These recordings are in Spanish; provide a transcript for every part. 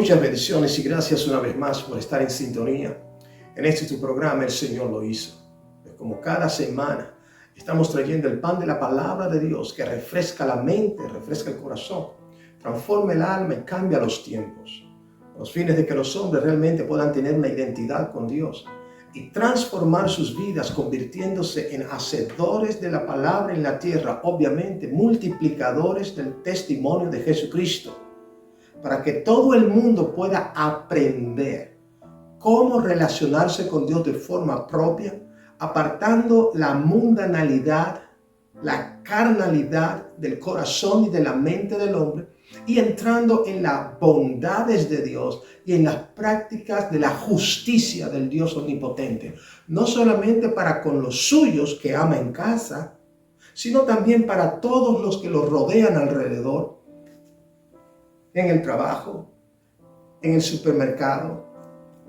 Muchas bendiciones y gracias una vez más por estar en sintonía. En este tu programa El Señor lo hizo. Como cada semana estamos trayendo el pan de la palabra de Dios que refresca la mente, refresca el corazón, transforma el alma y cambia los tiempos. Los fines de que los hombres realmente puedan tener una identidad con Dios y transformar sus vidas convirtiéndose en hacedores de la palabra en la tierra, obviamente multiplicadores del testimonio de Jesucristo, para que todo el mundo pueda aprender cómo relacionarse con Dios de forma propia, apartando la mundanalidad, la carnalidad del corazón y de la mente del hombre y entrando en las bondades de Dios y en las prácticas de la justicia del Dios omnipotente. No solamente para con los suyos que ama en casa, sino también para todos los que los rodean alrededor, en el trabajo, en el supermercado,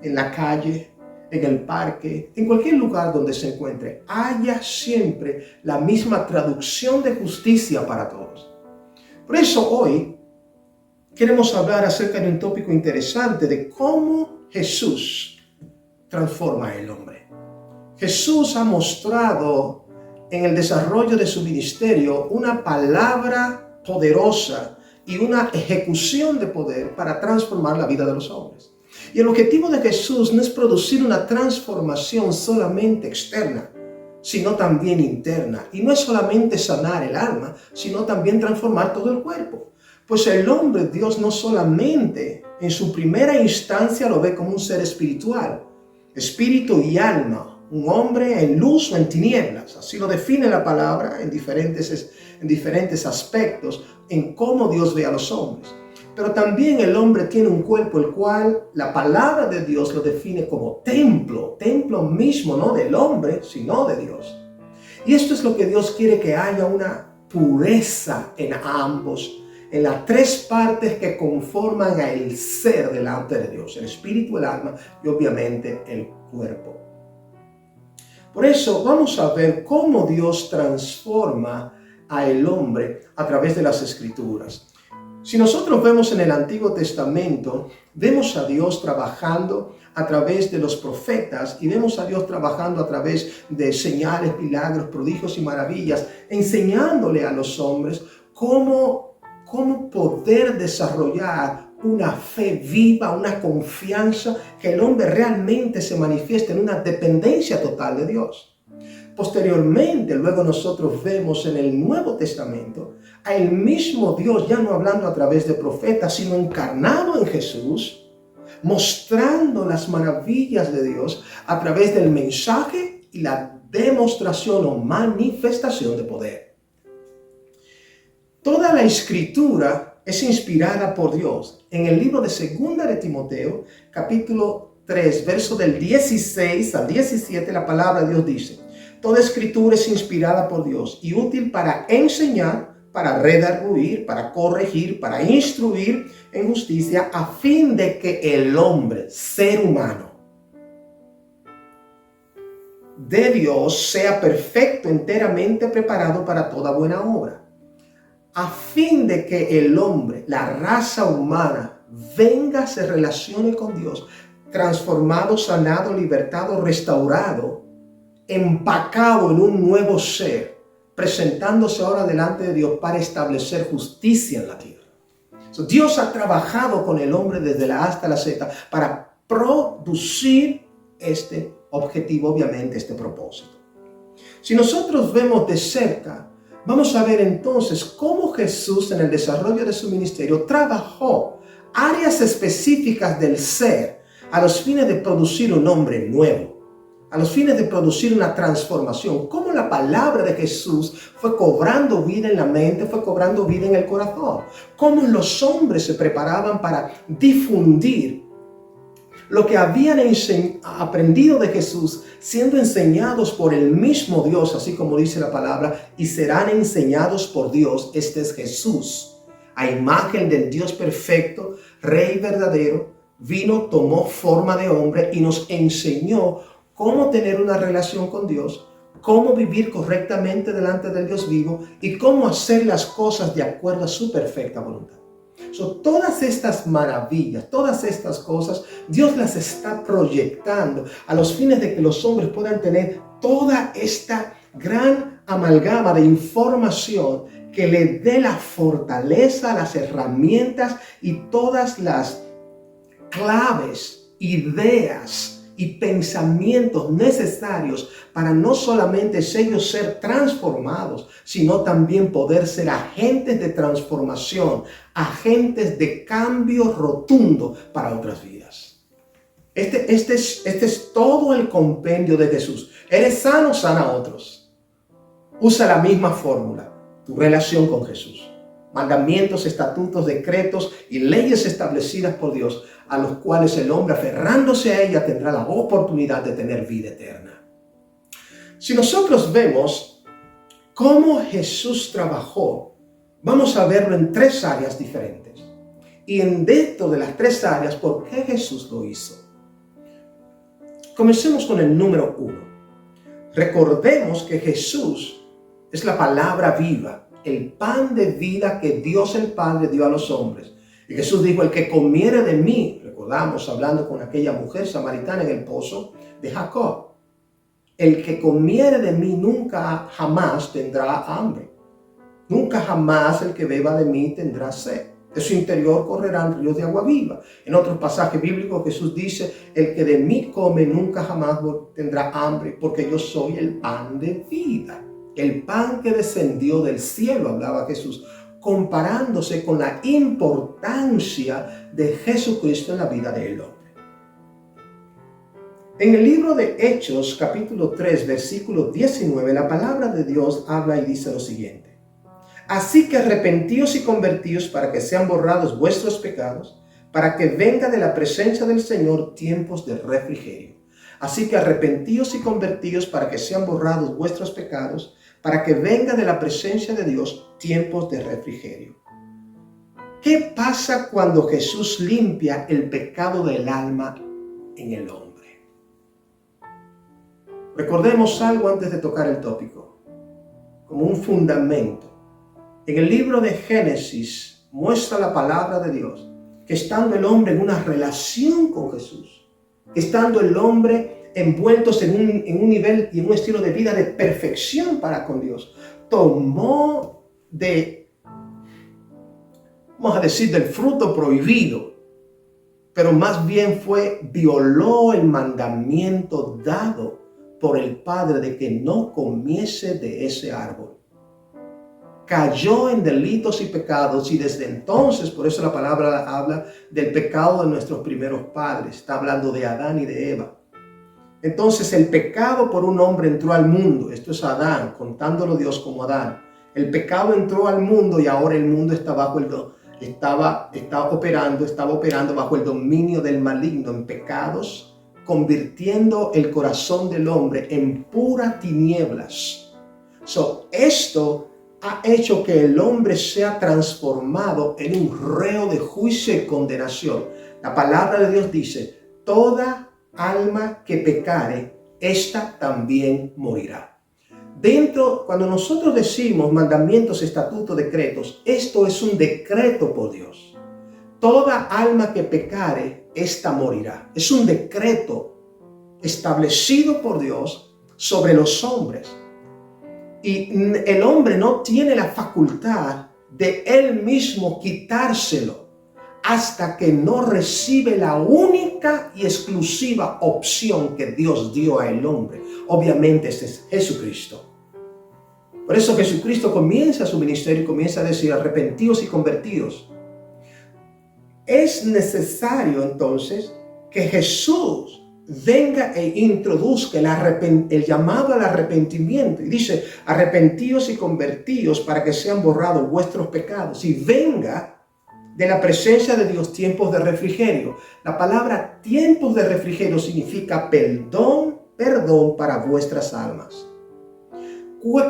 en la calle, en el parque, en cualquier lugar donde se encuentre, haya siempre la misma traducción de justicia para todos. Por eso hoy queremos hablar acerca de un tópico interesante de cómo Jesús transforma al hombre. Jesús ha mostrado en el desarrollo de su ministerio una palabra poderosa y una ejecución de poder para transformar la vida de los hombres. Y el objetivo de Jesús no es producir una transformación solamente externa, sino también interna. Y no es solamente sanar el alma, sino también transformar todo el cuerpo. Pues el hombre, Dios no solamente en su primera instancia lo ve como un ser espiritual, espíritu y alma, un hombre en luz o en tinieblas. Así lo define la palabra en diferentes aspectos en cómo Dios ve a los hombres. Pero también el hombre tiene un cuerpo el cual la palabra de Dios lo define como templo mismo, no del hombre, sino de Dios. Y esto es lo que Dios quiere, que haya una pureza en ambos, en las tres partes que conforman al ser delante de Dios, el espíritu, el alma y obviamente el cuerpo. Por eso vamos a ver cómo Dios transforma al hombre a través de las Escrituras. Si nosotros vemos en el Antiguo Testamento, vemos a Dios trabajando a través de los profetas y vemos a Dios trabajando a través de señales, milagros, prodigios y maravillas, enseñándole a los hombres cómo poder desarrollar una fe viva, una confianza, que el hombre realmente se manifieste en una dependencia total de Dios. Posteriormente, luego nosotros vemos en el Nuevo Testamento a el mismo Dios, ya no hablando a través de profetas, sino encarnado en Jesús, mostrando las maravillas de Dios a través del mensaje y la demostración o manifestación de poder. Toda la Escritura es inspirada por Dios. En el libro de 2 de Timoteo, capítulo 3, verso del 16 al 17, la palabra de Dios dice: toda Escritura es inspirada por Dios y útil para enseñar, para redarguir, para corregir, para instruir en justicia, a fin de que el hombre, ser humano, de Dios sea perfecto, enteramente preparado para toda buena obra. A fin de que el hombre, la raza humana, venga, se relacione con Dios, transformado, sanado, libertado, restaurado, empacado en un nuevo ser, presentándose ahora delante de Dios para establecer justicia en la tierra. Dios ha trabajado con el hombre desde la A hasta la Z para producir este objetivo, obviamente este propósito. Si nosotros vemos de cerca, vamos a ver entonces cómo Jesús en el desarrollo de su ministerio trabajó áreas específicas del ser a los fines de producir un hombre nuevo, a los fines de producir una transformación. Cómo la palabra de Jesús fue cobrando vida en la mente, fue cobrando vida en el corazón. Cómo los hombres se preparaban para difundir lo que habían aprendido de Jesús, siendo enseñados por el mismo Dios, así como dice la palabra, y serán enseñados por Dios. Este es Jesús, a imagen del Dios perfecto, Rey verdadero, vino, tomó forma de hombre y nos enseñó cómo tener una relación con Dios, cómo vivir correctamente delante del Dios vivo y cómo hacer las cosas de acuerdo a su perfecta voluntad. Todas estas maravillas, todas estas cosas, Dios las está proyectando a los fines de que los hombres puedan tener toda esta gran amalgama de información que le dé la fortaleza, las herramientas y todas las claves, ideas y pensamientos necesarios para no solamente ellos ser transformados, sino también poder ser agentes de transformación, agentes de cambio rotundo para otras vidas. Este es todo el compendio de Jesús. Eres sano, sana a otros. Usa la misma fórmula, tu relación con Jesús. Mandamientos, estatutos, decretos y leyes establecidas por Dios, a los cuales el hombre, aferrándose a ella, tendrá la oportunidad de tener vida eterna. Si nosotros vemos cómo Jesús trabajó, vamos a verlo en 3 áreas diferentes. Y dentro de las 3 áreas, ¿por qué Jesús lo hizo? Comencemos con el número 1. Recordemos que Jesús es la palabra viva, el pan de vida que Dios el Padre dio a los hombres. Y Jesús dijo, el que comiere de mí, recordamos hablando con aquella mujer samaritana en el pozo de Jacob, el que comiere de mí nunca jamás tendrá hambre. Nunca jamás el que beba de mí tendrá sed. De su interior correrán ríos de agua viva. En otros pasajes bíblicos Jesús dice, el que de mí come nunca jamás tendrá hambre, porque yo soy el pan de vida. El pan que descendió del cielo, hablaba Jesús, comparándose con la importancia de Jesucristo en la vida del hombre. En el libro de Hechos, capítulo 3, versículo 19, la palabra de Dios habla y dice lo siguiente. Así que arrepentíos y convertíos para que sean borrados vuestros pecados, para que venga de la presencia del Señor tiempos de refrigerio. Así que arrepentíos y convertíos para que sean borrados vuestros pecados, para que venga de la presencia de Dios tiempos de refrigerio. ¿Qué pasa cuando Jesús limpia el pecado del alma en el hombre? Recordemos algo antes de tocar el tópico, como un fundamento. En el libro de Génesis muestra la palabra de Dios que estando el hombre en una relación con Jesús, estando el hombre envueltos en un nivel y en un estilo de vida de perfección para con Dios, tomó vamos a decir, del fruto prohibido, pero más bien violó el mandamiento dado por el Padre de que no comiese de ese árbol. Cayó en delitos y pecados, y desde entonces, por eso la palabra habla del pecado de nuestros primeros padres, está hablando de Adán y de Eva. Entonces el pecado por un hombre entró al mundo, esto es Adán, contándolo Dios como Adán. El pecado entró al mundo y ahora el mundo estaba operando bajo el dominio del maligno en pecados, convirtiendo el corazón del hombre en puras tinieblas. Esto ha hecho que el hombre sea transformado en un reo de juicio y condenación. La palabra de Dios dice, toda alma que pecare, ésta también morirá. Cuando nosotros decimos mandamientos, estatutos, decretos, esto es un decreto por Dios. Toda alma que pecare, ésta morirá. Es un decreto establecido por Dios sobre los hombres. Y el hombre no tiene la facultad de él mismo quitárselo hasta que no recibe la única y exclusiva opción que Dios dio al hombre. Obviamente ese es Jesucristo. Por eso Jesucristo comienza su ministerio y comienza a decir, arrepentíos y convertíos. Es necesario entonces que Jesús venga e introduzca el llamado al arrepentimiento. Y dice, arrepentíos y convertíos para que sean borrados vuestros pecados. Y venga de la presencia de Dios tiempos de refrigerio. La palabra tiempos de refrigerio significa perdón para vuestras almas.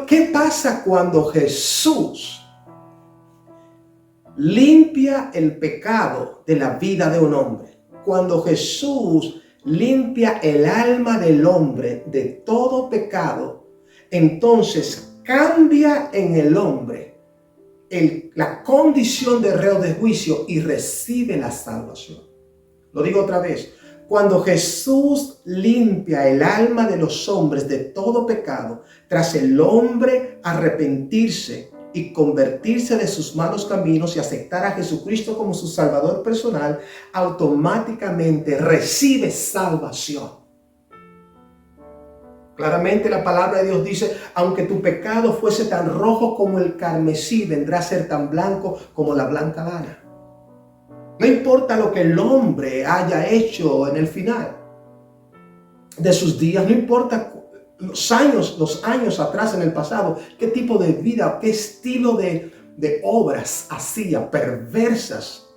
¿Qué pasa cuando Jesús limpia el pecado de la vida de un hombre? Cuando Jesús limpia el alma del hombre de todo pecado, entonces cambia en el hombre la condición de reo de juicio y recibe la salvación. Lo digo otra vez. Cuando Jesús limpia el alma de los hombres de todo pecado, tras el hombre arrepentirse y convertirse de sus malos caminos y aceptar a Jesucristo como su Salvador personal, automáticamente recibe salvación. Claramente la palabra de Dios dice, aunque tu pecado fuese tan rojo como el carmesí, vendrá a ser tan blanco como la blanca lana. No importa lo que el hombre haya hecho en el final de sus días, no importa los años atrás en el pasado, qué tipo de vida, qué estilo de obras hacía, perversas.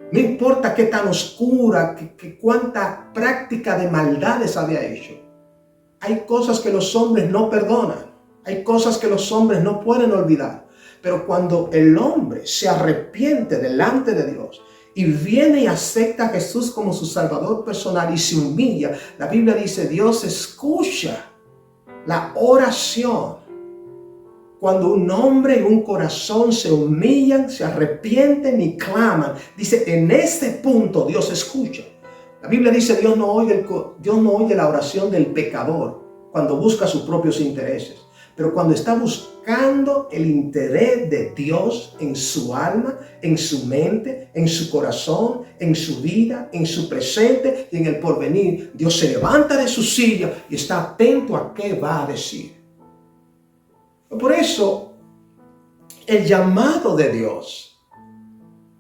No importa qué tan oscura, cuánta práctica de maldades había hecho. Hay cosas que los hombres no perdonan. Hay cosas que los hombres no pueden olvidar. Pero cuando el hombre se arrepiente delante de Dios y viene y acepta a Jesús como su Salvador personal y se humilla, la Biblia dice, Dios escucha la oración. Cuando un hombre y un corazón se humillan, se arrepienten y claman, dice, en ese punto Dios escucha. La Biblia dice, Dios no oye la oración del pecador cuando busca sus propios intereses. Pero cuando está buscando el interés de Dios en su alma, en su mente, en su corazón, en su vida, en su presente y en el porvenir, Dios se levanta de su silla y está atento a qué va a decir. Por eso, el llamado de Dios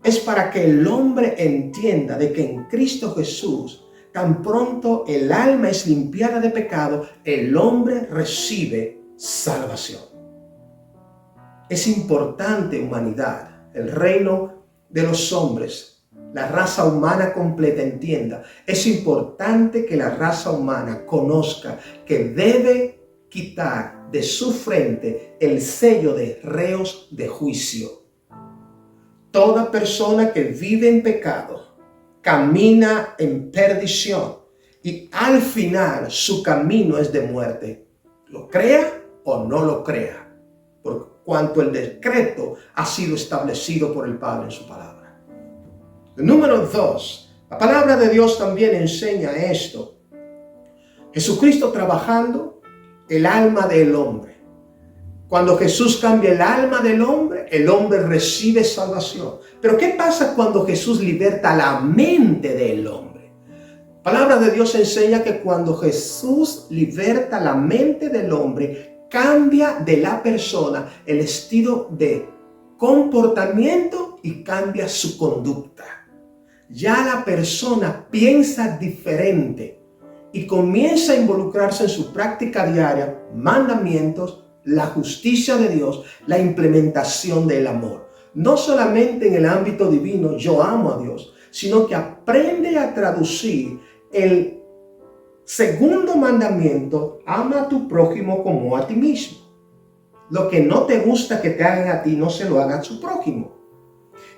es para que el hombre entienda de que en Cristo Jesús, tan pronto el alma es limpiada de pecado, el hombre recibe salvación. Es importante, humanidad, el reino de los hombres, la raza humana completa entienda. Es importante que la raza humana conozca que debe quitar de su frente el sello de reos de juicio. Toda persona que vive en pecado camina en perdición y al final su camino es de muerte. Lo crea o no lo crea, por cuanto el decreto ha sido establecido por el Padre en su palabra. Número 2, la palabra de Dios también enseña esto. Jesucristo trabajando el alma del hombre. Cuando Jesús cambia el alma del hombre, el hombre recibe salvación. Pero ¿qué pasa cuando Jesús liberta la mente del hombre? La palabra de Dios enseña que cuando Jesús liberta la mente del hombre, cambia de la persona el estilo de comportamiento y cambia su conducta. Ya la persona piensa diferente y comienza a involucrarse en su práctica diaria, mandamientos, la justicia de Dios, la implementación del amor. No solamente en el ámbito divino, yo amo a Dios, sino que aprende a traducir el segundo mandamiento, ama a tu prójimo como a ti mismo. Lo que no te gusta que te hagan a ti, no se lo haga a su prójimo.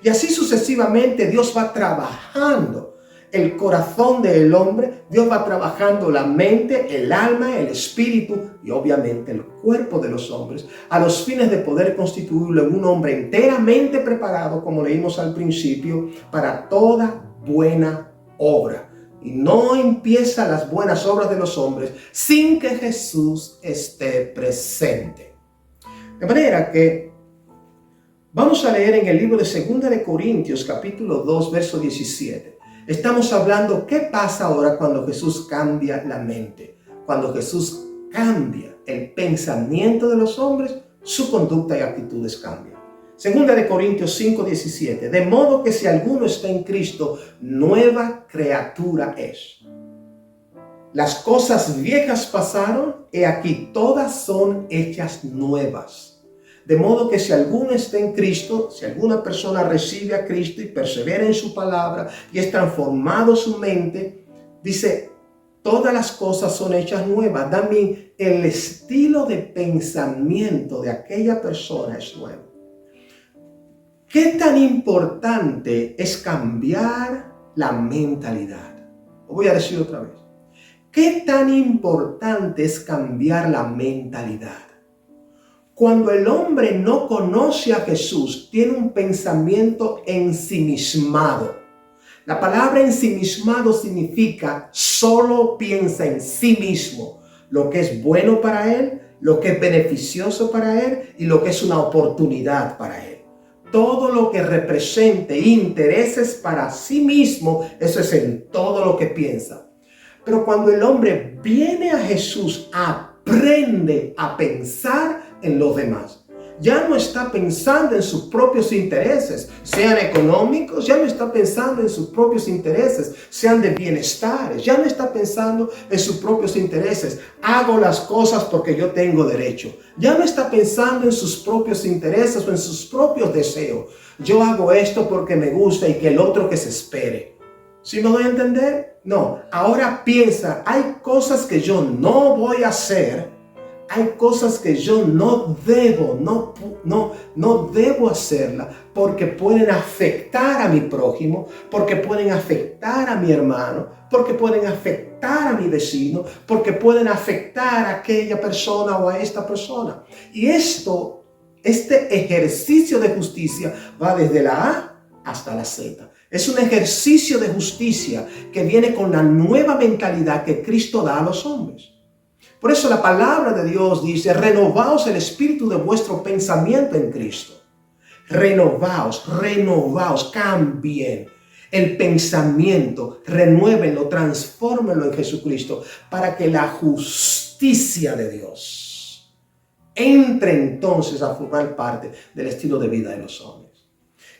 Y así sucesivamente Dios va trabajando el corazón del hombre, Dios va trabajando la mente, el alma, el espíritu y obviamente el cuerpo de los hombres a los fines de poder constituirlo en un hombre enteramente preparado, como leímos al principio, para toda buena obra. Y no empieza las buenas obras de los hombres sin que Jesús esté presente. De manera que vamos a leer en el libro de 2 de Corintios, capítulo 2, verso 17. Estamos hablando qué pasa ahora cuando Jesús cambia la mente. Cuando Jesús cambia el pensamiento de los hombres, su conducta y actitudes cambian. 2 de Corintios 5, 17. De modo que si alguno está en Cristo, nueva criatura es. Las cosas viejas pasaron, y aquí todas son hechas nuevas. De modo que si alguno está en Cristo, si alguna persona recibe a Cristo y persevera en su palabra y es transformado su mente, dice, todas las cosas son hechas nuevas. También el estilo de pensamiento de aquella persona es nuevo. ¿Qué tan importante es cambiar la mentalidad? Lo voy a decir otra vez. ¿Qué tan importante es cambiar la mentalidad? Cuando el hombre no conoce a Jesús, tiene un pensamiento ensimismado. La palabra ensimismado significa solo piensa en sí mismo, lo que es bueno para él, lo que es beneficioso para él y lo que es una oportunidad para él. Todo lo que represente intereses para sí mismo, eso es en todo lo que piensa. Pero cuando el hombre viene a Jesús, aprende a pensar en los demás. Ya no está pensando en sus propios intereses, sean económicos, ya no está pensando en sus propios intereses, sean de bienestar, ya no está pensando en sus propios intereses. Hago las cosas porque yo tengo derecho. Ya no está pensando en sus propios intereses o en sus propios deseos. Yo hago esto porque me gusta y que el otro que se espere. ¿Sí me doy a entender? No, ahora piensa, hay cosas que yo no voy a hacer. Hay cosas que yo no debo hacerlas porque pueden afectar a mi prójimo, porque pueden afectar a mi hermano, porque pueden afectar a mi vecino, porque pueden afectar a aquella persona o a esta persona. Y este ejercicio de justicia va desde la A hasta la Z. Es un ejercicio de justicia que viene con la nueva mentalidad que Cristo da a los hombres. Por eso la palabra de Dios dice, renovaos el espíritu de vuestro pensamiento en Cristo. Renovaos, cambien el pensamiento, renuévenlo, transfórmenlo en Jesucristo para que la justicia de Dios entre entonces a formar parte del estilo de vida de los hombres.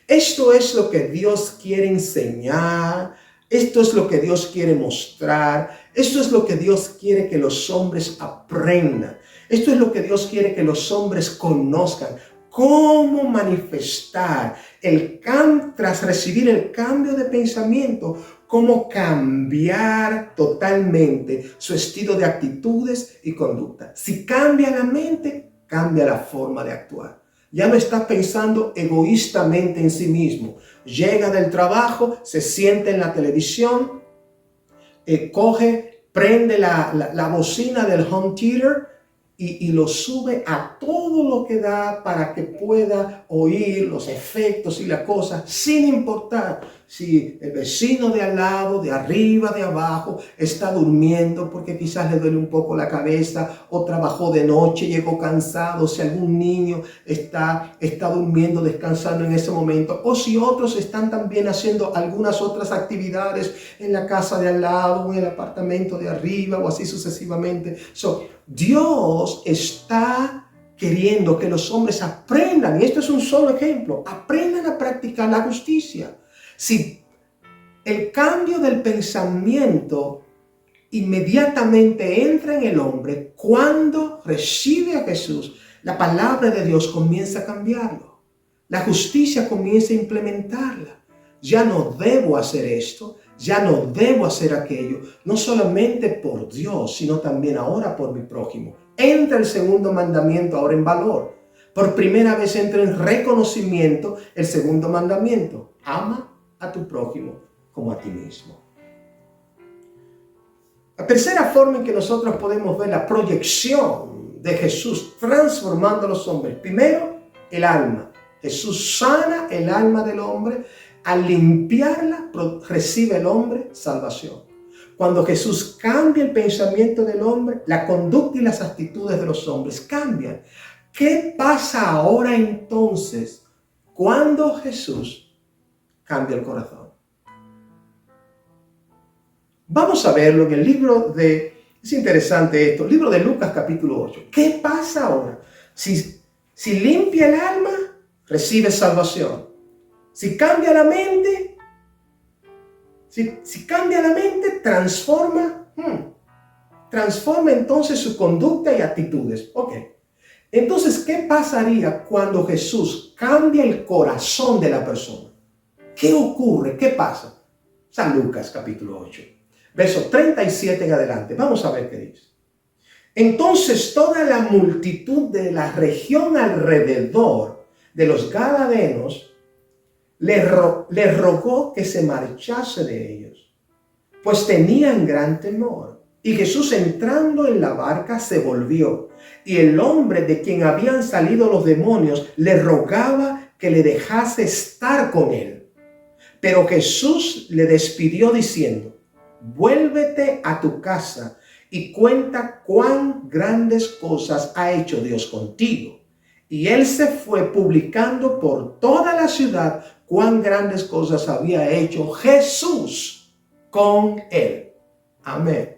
Esto es lo que Dios quiere enseñar. Esto es lo que Dios quiere mostrar. Esto es lo que Dios quiere que los hombres aprendan. Esto es lo que Dios quiere que los hombres conozcan. Cómo manifestar tras recibir el cambio de pensamiento, cómo cambiar totalmente su estilo de actitudes y conducta. Si cambia la mente, cambia la forma de actuar. Ya no está pensando egoístamente en sí mismo. Llega del trabajo, se sienta en la televisión, prende la bocina del home theater y lo sube a todo lo que da para que pueda oír los efectos y la cosa, sin importar si el vecino de al lado, de arriba, de abajo, está durmiendo porque quizás le duele un poco la cabeza o trabajó de noche, llegó cansado, si algún niño está durmiendo, descansando en ese momento, o si otros están también haciendo algunas otras actividades en la casa de al lado o en el apartamento de arriba o así sucesivamente. Dios está queriendo que los hombres aprendan, y esto es un solo ejemplo, aprendan a practicar la justicia. Si el cambio del pensamiento inmediatamente entra en el hombre, cuando recibe a Jesús, la palabra de Dios comienza a cambiarlo. La justicia comienza a implementarla. Ya no debo hacer esto, ya no debo hacer aquello, no solamente por Dios, sino también ahora por mi prójimo. Entra el segundo mandamiento ahora en valor. Por primera vez entra en reconocimiento el segundo mandamiento. Ama a tu prójimo como a ti mismo. La tercera forma en que nosotros podemos ver la proyección de Jesús transformando a los hombres. Primero, el alma. Jesús sana el alma del hombre. Al limpiarla, recibe el hombre salvación. Cuando Jesús cambia el pensamiento del hombre, la conducta y las actitudes de los hombres cambian. ¿Qué pasa ahora entonces cuando Jesús cambia el corazón? Vamos a verlo en el libro es interesante esto, el libro de Lucas capítulo 8. ¿Qué pasa ahora? Si limpia el alma, recibe salvación. Si cambia la mente, transforma entonces su conducta y actitudes. Ok. Entonces, ¿qué pasaría cuando Jesús cambia el corazón de la persona? ¿Qué ocurre? ¿Qué pasa? San Lucas capítulo 8, verso 37 en adelante. Vamos a ver qué dice. Entonces toda la multitud de la región alrededor de los Gadarenos le rogó que se marchase de ellos, pues tenían gran temor. Y Jesús, entrando en la barca, se volvió. Y el hombre de quien habían salido los demonios le rogaba que le dejase estar con él. Pero Jesús le despidió diciendo: vuélvete a tu casa y cuenta cuán grandes cosas ha hecho Dios contigo. Y él se fue publicando por toda la ciudad cuán grandes cosas había hecho Jesús con él. Amén.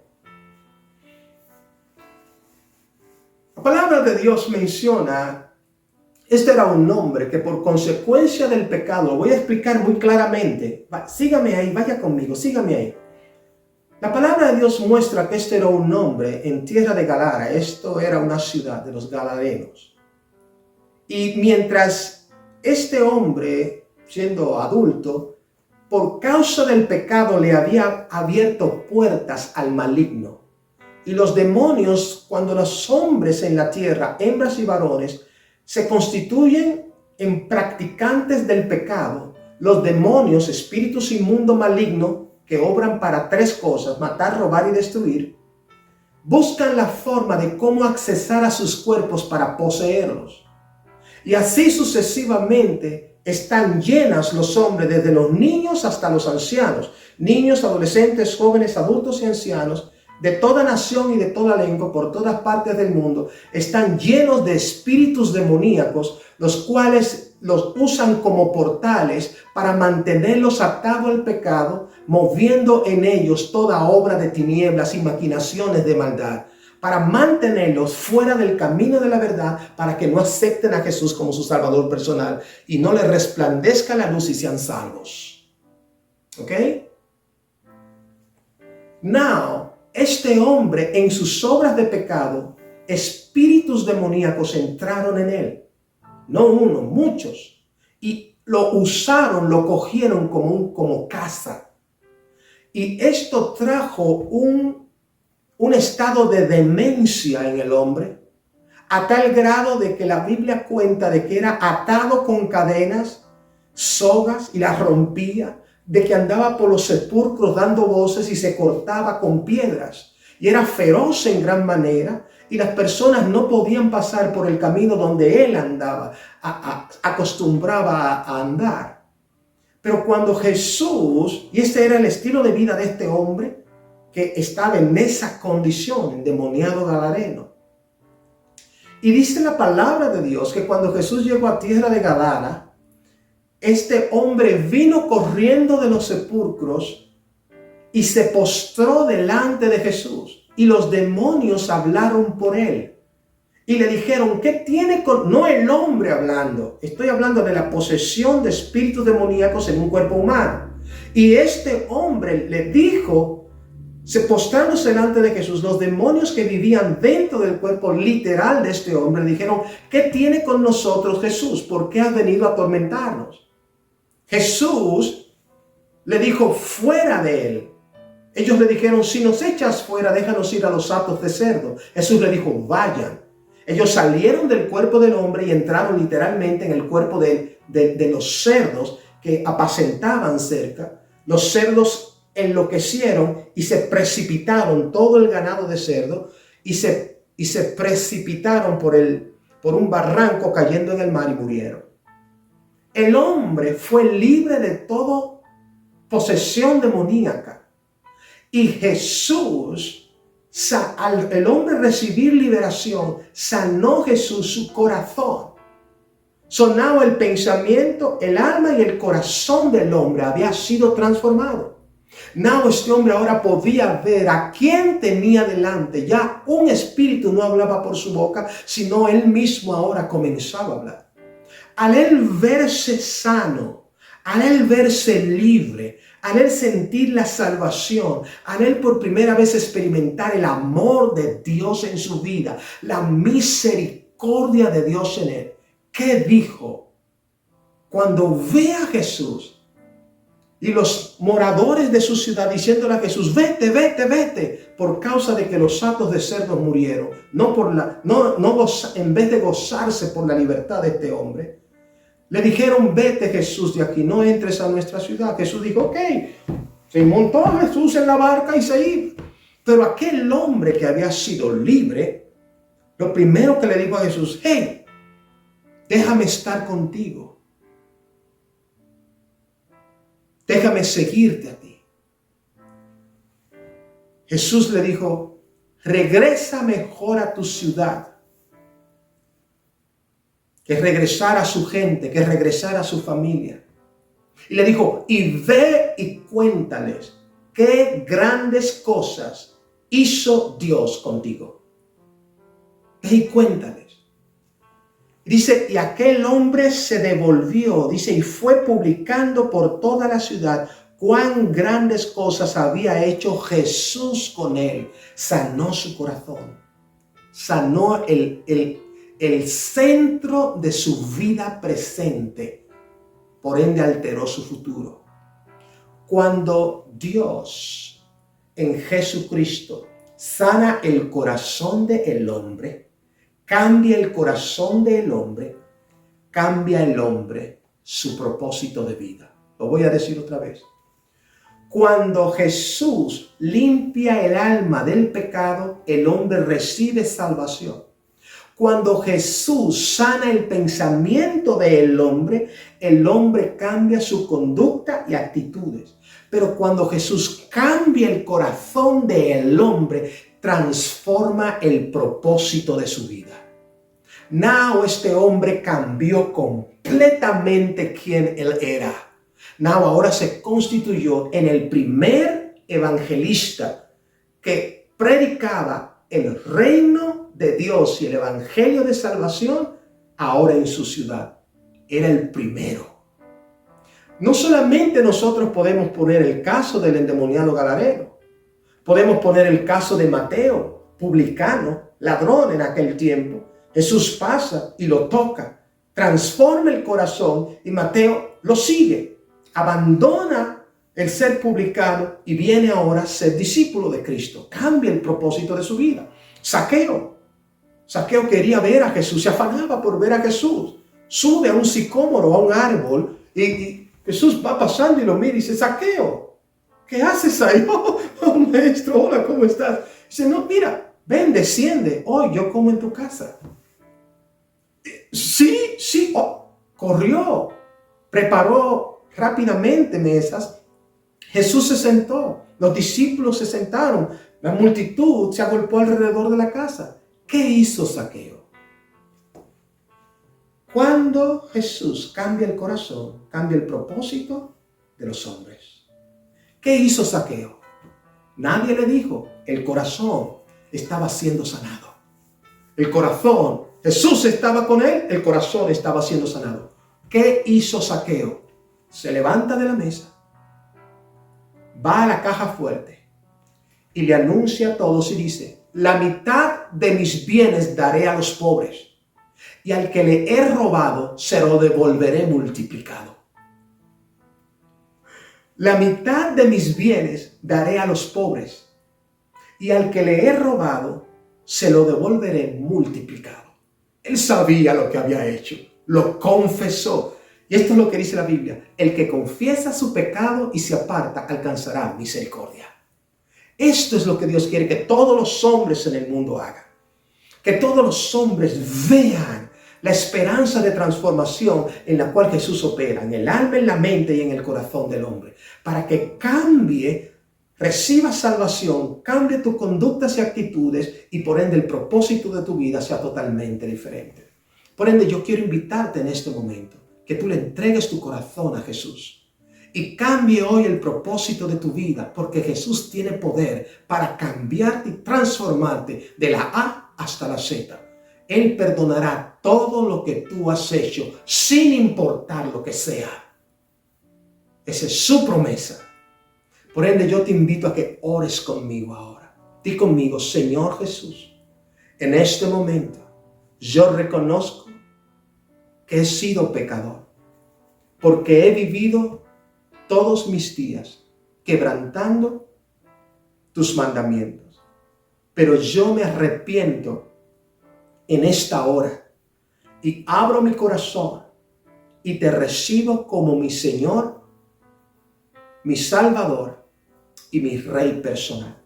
La palabra de Dios menciona, este era un hombre que por consecuencia del pecado, lo voy a explicar muy claramente. Sígame ahí, vaya conmigo, sígame ahí. La palabra de Dios muestra que este era un hombre en tierra de Gadara. Esto era una ciudad de los gadarenos. Y mientras este hombre, siendo adulto, por causa del pecado le había abierto puertas al maligno. Y los demonios, cuando los hombres en la tierra, hembras y varones, se constituyen en practicantes del pecado, los demonios, espíritus inmundos malignos, que obran para tres cosas: matar, robar y destruir, buscan la forma de cómo accesar a sus cuerpos para poseerlos. Y así sucesivamente están llenas los hombres, desde los niños hasta los ancianos, niños, adolescentes, jóvenes, adultos y ancianos, de toda nación y de toda lengua, por todas partes del mundo, están llenos de espíritus demoníacos, los cuales los usan como portales para mantenerlos atados al pecado, moviendo en ellos toda obra de tinieblas y maquinaciones de maldad, para mantenerlos fuera del camino de la verdad, para que no acepten a Jesús como su Salvador personal y no les resplandezca la luz y sean salvos. ¿Ok? Now, este hombre, en sus obras de pecado, espíritus demoníacos entraron en él. No uno, muchos. Y lo usaron, lo cogieron como caza. Y esto trajo un estado de demencia en el hombre, a tal grado de que la Biblia cuenta de que era atado con cadenas, sogas, y las rompía, de que andaba por los sepulcros dando voces y se cortaba con piedras. Y era feroz en gran manera, y las personas no podían pasar por el camino donde él andaba, acostumbraba a andar. Pero cuando Jesús, y ese era el estilo de vida de este hombre, que estaba en esa condición, endemoniado gadareno. Y dice la palabra de Dios que cuando Jesús llegó a tierra de Gadara, este hombre vino corriendo de los sepulcros y se postró delante de Jesús. Y los demonios hablaron por él. Y le dijeron: ¿qué tiene con...? No el hombre hablando. Estoy hablando de la posesión de espíritus demoníacos en un cuerpo humano. Y este hombre le dijo, postrándose delante de Jesús, los demonios que vivían dentro del cuerpo literal de este hombre, dijeron: ¿qué tiene con nosotros, Jesús? ¿Por qué has venido a atormentarnos? Jesús le dijo: fuera de él. Ellos le dijeron: si nos echas fuera, déjanos ir a los hatos de cerdo. Jesús le dijo: vayan. Ellos salieron del cuerpo del hombre y entraron literalmente en el cuerpo de los cerdos que apacentaban cerca. Los cerdos enloquecieron y se precipitaron, todo el ganado de cerdo, y se precipitaron por un barranco, cayendo en el mar, y murieron. El hombre fue libre de toda posesión demoníaca. Y Jesús, al el hombre recibir liberación, sanó Jesús su corazón. Sonaba el pensamiento, el alma y el corazón del hombre había sido transformado. Este hombre ahora podía ver a quién tenía delante. Ya un espíritu no hablaba por su boca, sino él mismo ahora comenzaba a hablar. Al él verse sano, al él verse libre, al él sentir la salvación, al él por primera vez experimentar el amor de Dios en su vida, la misericordia de Dios en él, ¿qué dijo? Cuando ve a Jesús y los moradores de su ciudad diciéndole a Jesús: vete, vete, vete, por causa de que los hatos de cerdos murieron, en vez de gozarse por la libertad de este hombre, le dijeron: vete, Jesús, de aquí, no entres a nuestra ciudad. Jesús dijo: ok. Se montó Jesús en la barca y se iba. Pero aquel hombre que había sido libre, lo primero que le dijo a Jesús: hey, déjame estar contigo. Déjame seguirte a ti. Jesús le dijo: regresa mejor a tu ciudad que regresar a su gente, que regresar a su familia. Y le dijo: y ve y cuéntales qué grandes cosas hizo Dios contigo. Ve y cuéntales. Dice, y aquel hombre se devolvió, dice, y fue publicando por toda la ciudad cuán grandes cosas había hecho Jesús con él. Sanó su corazón, sanó el centro de su vida presente, por ende alteró su futuro. Cuando Dios en Jesucristo sana el corazón del hombre, cambia el corazón del hombre, cambia el hombre su propósito de vida. Lo voy a decir otra vez. Cuando Jesús limpia el alma del pecado, el hombre recibe salvación. Cuando Jesús sana el pensamiento del hombre, el hombre cambia su conducta y actitudes. Pero cuando Jesús cambia el corazón del hombre, transforma el propósito de su vida. Now este hombre cambió completamente quién él era. Now ahora se constituyó en el primer evangelista que predicaba el reino de Dios y el evangelio de salvación ahora en su ciudad. Era el primero. No solamente nosotros podemos poner el caso del endemoniado gadareno. Podemos poner el caso de Mateo, publicano, ladrón en aquel tiempo. Jesús pasa y lo toca, transforma el corazón y Mateo lo sigue. Abandona el ser publicano y viene ahora a ser discípulo de Cristo. Cambia el propósito de su vida. Zaqueo quería ver a Jesús, se afanaba por ver a Jesús. Sube a un sicómoro, a un árbol, y Jesús va pasando y lo mira y dice: Zaqueo, ¿qué haces ahí? Oh, maestro, hola, ¿cómo estás? Dice: no, mira, ven, desciende, hoy yo como en tu casa. Sí, corrió, preparó rápidamente mesas. Jesús se sentó, los discípulos se sentaron, la multitud se agolpó alrededor de la casa. ¿Qué hizo Zaqueo? Cuando Jesús cambia el corazón, cambia el propósito de los hombres. ¿Qué hizo Zaqueo? Nadie le dijo, el corazón estaba siendo sanado. El corazón, Jesús estaba con él, el corazón estaba siendo sanado. ¿Qué hizo Zaqueo? Se levanta de la mesa, va a la caja fuerte y le anuncia a todos y dice: la mitad de mis bienes daré a los pobres, y al que le he robado se lo devolveré multiplicado. La mitad de mis bienes daré a los pobres, y al que le he robado se lo devolveré multiplicado. Él sabía lo que había hecho, lo confesó. Y esto es lo que dice la Biblia: el que confiesa su pecado y se aparta alcanzará misericordia. Esto es lo que Dios quiere que todos los hombres en el mundo hagan. Que todos los hombres vean la esperanza de transformación en la cual Jesús opera, en el alma, en la mente y en el corazón del hombre. Para que cambie, reciba salvación, cambie tus conductas y actitudes y por ende el propósito de tu vida sea totalmente diferente. Por ende, yo quiero invitarte en este momento que tú le entregues tu corazón a Jesús. Y cambie hoy el propósito de tu vida, porque Jesús tiene poder para cambiarte y transformarte de la A hasta la Z. Él perdonará todo lo que tú has hecho, sin importar lo que sea. Esa es su promesa. Por ende, yo te invito a que ores conmigo ahora. Di conmigo: Señor Jesús, en este momento yo reconozco que he sido pecador, porque he vivido todos mis días quebrantando tus mandamientos. Pero yo me arrepiento en esta hora y abro mi corazón y te recibo como mi Señor, mi Salvador y mi Rey personal.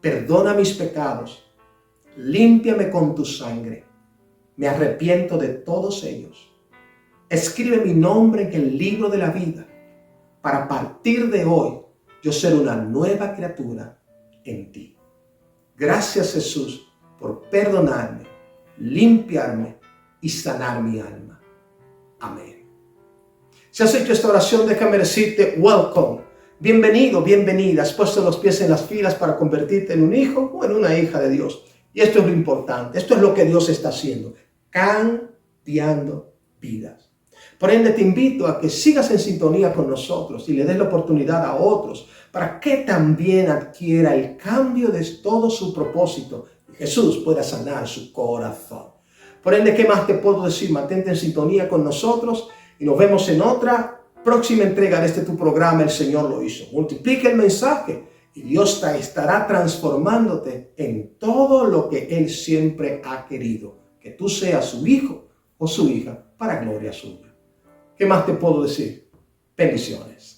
perdona mis pecados, límpiame con tu sangre, me arrepiento de todos ellos. Escribe mi nombre en el libro de la vida, para a partir de hoy yo ser una nueva criatura en ti. Gracias, Jesús, por perdonarme, limpiarme y sanar mi alma. Amén. Si has hecho esta oración, déjame decirte welcome. Bienvenido, bienvenida. Has puesto los pies en las filas para convertirte en un hijo o en una hija de Dios. Y esto es lo importante. Esto es lo que Dios está haciendo. Cambiando vidas. Por ende, te invito a que sigas en sintonía con nosotros y le des la oportunidad a otros para que también adquiera el cambio de todo su propósito y Jesús pueda sanar su corazón. Por ende, ¿qué más te puedo decir? Mantente en sintonía con nosotros y nos vemos en otra próxima entrega de tu programa El Señor lo hizo. Multiplica el mensaje y Dios te estará transformándote en todo lo que Él siempre ha querido. Que tú seas su hijo o su hija para gloria suya. ¿Qué más te puedo decir? Bendiciones.